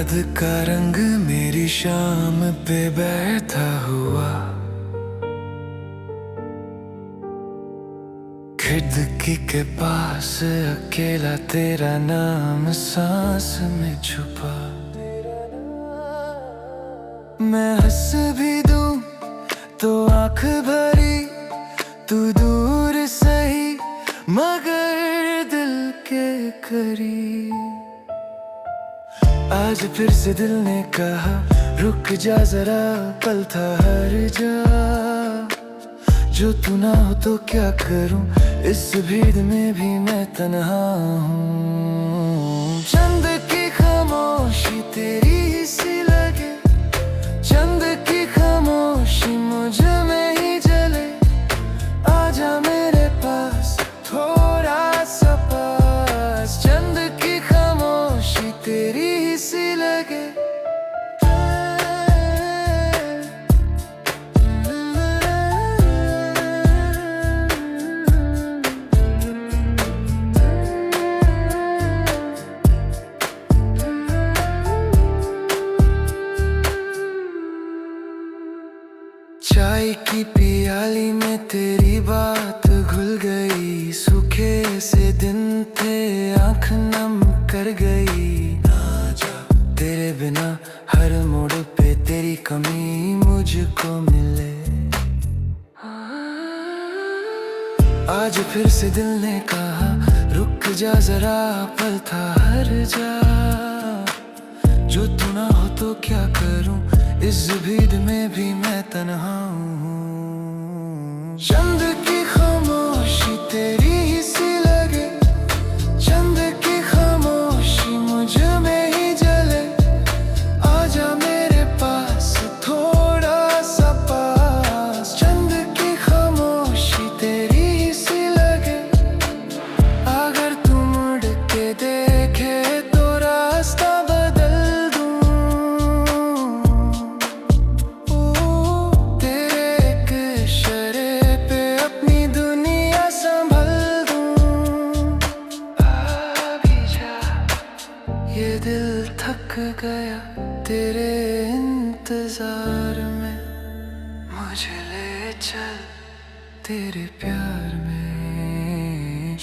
याद का रंग मेरी शाम पे बैठा हुआ, खिड़की के पास अकेला तेरा नाम सांस में छुपा। मैं हंस भी दूं तो आंख भरी, तू दूर सही मगर दिल के करीब। आज फिर से दिल ने कहा रुक जा जरा, पल था हर जा। जो तू ना हो तो क्या करूं, इस भीड़ में भी मैं तन्हा हूँ। चंद की खामोशी तेरी ही सी लगे, चंद की खामोशी मुझ में ही जले। आजा मेरे पास थोड़ा सा पास, चंद की खामोशी तेरी ही सी लगे। चाय की प्याली में तेरी बात घुल गई, सूखे से दिन थे आंख नम कर गई। तेरे बिना हर मोड़ पे तेरी कमी मुझको मिले। आज फिर से दिल ने कहा रुक जा जरा, पल था हर जा। जो तू ना हो तो क्या करूं, इस भीड़ में भी मैं तन्हा हूँ। चंद की खामोशी तेरी ही सी लगे, चंद की खामोशी मुझ में ही जले। आजा मेरे पास थोड़ा सा पास, चंद की खामोशी तेरी ही सी लगे। अगर तू मुड़ के देखे तो रास्ता ये दिल थक गया तेरे इंतजार में, मुझे ले चल तेरे प्यार में।